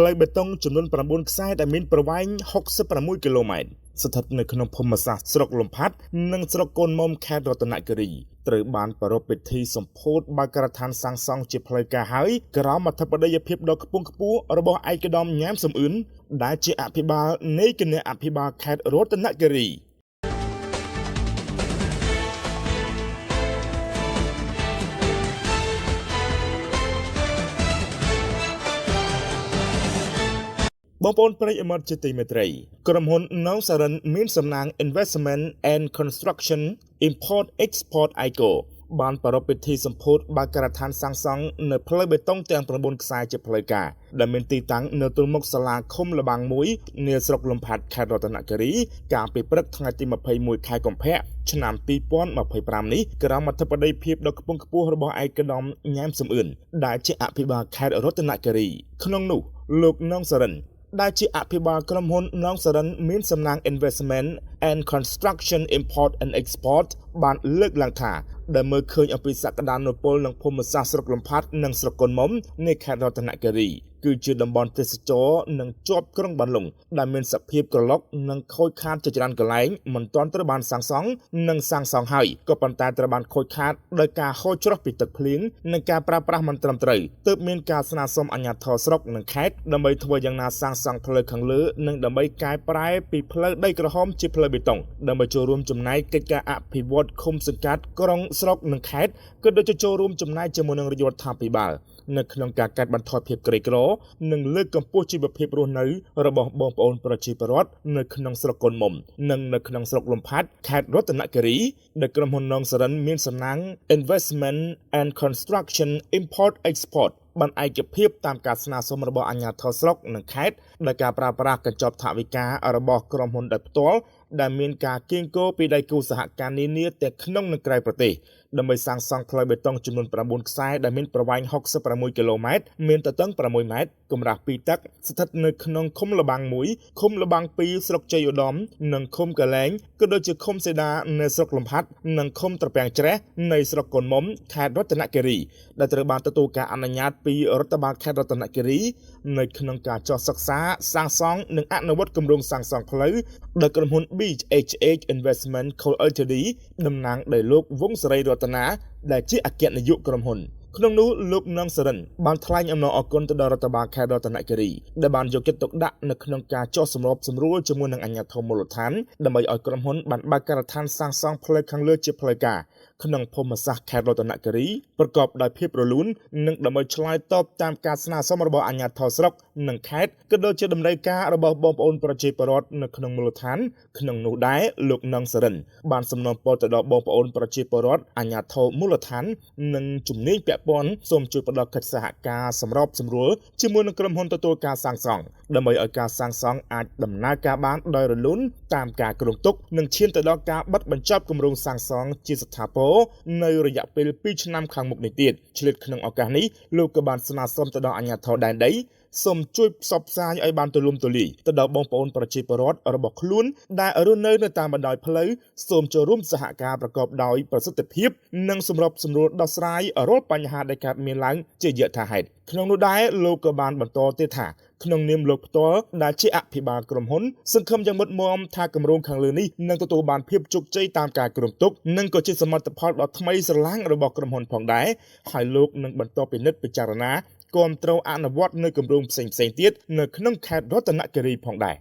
ផ្លូវបេតុងចំនួន9ខ្សែដែលមានប្រវែង66គីឡូម៉ែត្រស្ថិតនៅក្នុងភូមិសាស្ត្រស្រុកលំផាត់និងស្រុកកូនមុំខេត្តរតនគិរីត្រូវបានប្រារព្ធពិធីសម្ពោធបើកការដ្ឋានសាងសង់ជាផ្លូវការហើយក្រោមអធិបតីភាពដ៏ខ្ពង់ខ្ពស់របស់ឯកឧត្តមញ៉ាមសំអឿនដែលជាអភិបាលនៃគណៈអភិបាលខេត្តរតនគិរីបងប្អូនប្រិយមិត្តជាទីមេត្រីក្រុមហ៊ុន Nongsaran មានសំណាង Investment and Construction Import Export ICO បានប្រារព្ធពិធីសម្ពោធបើកការដ្ឋានសាងសង់នៅផ្លូវបេតុងទាំង9ខ្សែជាផ្លូវការដែលមានទីតាំងនៅទល់មុខសាលាឃុំលបាំង1នាស្រុកលំផាត់ខេត្តរតនគិរីកាលពីព្រឹកថ្ងៃទី21ខែកុម្ភៈឆ្នាំ2025នេះក្រោមអធិបតីភាពដ៏ខ្ពង់ខ្ពស់របស់ឯកឧត្តមញ៉ាមសំអឿនដែលជាអភិបាលខេត្តរតនគិរីក្នុងនោះលោក Nongsaranដែលជាអភិបាលក្រុមហ៊ុន Nongsaran មានសំណាង Investment and Construction Import and Export បានលើកឡើងថាដែលមើលឃើញអំពីសក្តានុពលនិងភូមិសាស្ត្រស្រុកលំផាត់និងស្រុកកូនមុំនៃខេត្តរតនគិរីគឺជាតំបន់ទេសចរនិងជាប់ក្រុងបានលុងដែលមានសភាពក្រឡុកនិងខូចខាតជាច្រើនកន្លែងមិនទាន់ត្រូវបានសាងសង់និងសាងសង់ហើយក៏ប៉ុន្តែត្រូវបានខូចខាតដោយការហូរច្រោះពីទឹកភ្លៀងនិងការប្រើប្រាស់មិនត្រឹមត្រូវទើបមានការស្នើសុំអាជ្ញាធរស្រុកនិងខេត្តដើម្បីធ្វើយ៉ាងណាសាងសង់ផ្លូវខាងលើនិងដើម្បីកែប្រែពីផ្លូវដីក្រហមជាផ្លូវបេតុងដើម្បីចូលរួមចំណែកកិច្ចការអភិវឌ្ឍឃុំសង្កាត់ក្រុងស្រុកនិងខេត្តក៏ដូចជាចូលរួមចំណែកជាមួយនឹងរដ្ឋាភិបាលនៅក្នុងការកាត់បន្ថយភាពក្រីក្រនិងលើកកម្ពស់ជីវភាពរស់នៅរបស់បងប្អូនប្រជាពលរដ្ឋនៅក្នុងស្រុកកូនមុំនិងនៅក្នុងស្រុកលំផាត់ខេត្តរតនគិរីដែលក្រុមហ៊ុន Nongsaran មានសំណាង Investment and Construction Import Export បានឯកភាពតាមការស្នើសុំរបស់អាជ្ញាធរស្រុកនិងខេត្តដោយការប្រើប្រាស់កញ្ចប់ថវិការបស់ក្រុមហ៊ុនដោយផ្ទាល់ដែលមានការគៀងគរពីដៃគូសហការនានាទាំងក្នុងនិងក្រៅប្រទេសដើម្បីសាងសង់ផ្លូវបេតុងចំនួន9ខ្សែដែលមានប្រវែង66គីឡូម៉ែត្រមានទទឹង6ម៉ែត្រកម្រាស់2តឹកស្ថិតនៅក្នុងឃុំលបាំង1ឃុំលបាំង2ស្រុកជ័យឧត្តមនិងឃុំកលែងក៏ដូចជាឃុំសេដានៅស្រុកលំផាត់និងឃុំត្រពាំងច្រេះនៃស្រុកកូនមុំខេត្តរតនគិរីដែលត្រូវបានទទួលការអនុញ្ញាតពីរដ្ឋបាលខេត្តរតនគិរីនៅក្នុងការចុះសិក្សាសាងសង់និងអនុវត្តគម្រោងសាងសង់ផ្លូវដោយក្រុមហ៊ុន BHH Investment Co Ltd តំណាងដោយលោកវង្សសេរីរតនាដែលជាអគ្គនាយកក្រុមហ៊ុនក្នុងនោះលោក Nongsaran បានថ្លែងអំណរអគុណទៅដល់រដ្ឋបាលខេត្តរតនគិរីដែលបានយកចិត្តទុកដាក់នៅក្នុងការចុះសម្របសម្រួលជាមួយនឹងអាជ្ញាធរមូលដ្ឋានដើម្បីឲ្យក្រុមហ៊ុនបានបើកការដ្ឋានសាងសង់ផ្លូវខាងលើជាផ្លូវការក្នុងភូមិសាស្ត្រខេត្តរតនគិរីប្រកបដោយភាពរលូននិងដើម្បីឆ្លើយតបតាមការស្នើសុំរបស់អាជ្ញាធរស្រុកនិងខេត្តក៏ដូចជាតម្រូវការរបស់បងប្អូនប្រជាពលរដ្ឋនៅក្នុងមូលដ្ឋានក្នុងនោះដែរលោក Nongsaran បានសំណូមពរទៅដល់បងប្អូនប្រជាពលរដ្ឋអាជ្ញាធរមូលដ្ឋាននិងជំនាញពាក់ព័ន្ធសូមជួយផ្ដល់កិច្ចសហការសម្របសម្រួលជាមួយនឹងក្រុមហ៊ុនទទួលការសាងសង់ដើម្បីឲ្យការសាងសង់អាចដំណើរការបានដោយរលូនតាមការគ្រោងទុកនិងឈានទៅដល់ការបិទបញ្ចប់គម្រោងសាងសង់ជាស្ថាពរនៅរយៈពេល2ឆ្នាំខាងមុខនេះទៀតឆ្លៀតក្នុងឱកាសនេះលោកក៏បានស្នើសុំទៅដល់អាជ្ញាធរដែនដីសូមជួយផ្សព្វផ្សាយឲ្យបានទូលំទូលាយទៅដល់បងប្អូនប្រជាពលរដ្ឋរបស់ខ្លួនដែលរស់នៅតាមបណ្ដោយផ្លូវសូមចូលរួមសហការប្រកបដោយប្រសិទ្ធភាពនិងសម្របសម្រួលដោះស្រាយរាល់បញ្ហាដែលកើតមានឡើងជាយថាហេតុក្នុងនោះដែរលោកក៏បានបន្តទៀតថាក្នុងនាមលោកផ្ទាល់ដែលជាអភិបាលក្រុមហ៊ុនសង្ឃឹមយ៉ាងមុតមាំថាគម្រោងខាងលើនេះនឹងទទួលបានភាពជោគជ័យតាមការគ្រោងទុកនិងក៏ជាសមិទ្ធផលដ៏ថ្មីស្រឡាងរបស់ក្រុមហ៊ុនផងដែរហើយលោកនឹងបន្តពិនិត្យពិចារណាគាំទ្រអនុវត្តនៅគម្រោងផ្សេងៗទៀតនៅក្នុងខេត្តរតនគិរីផងដែរ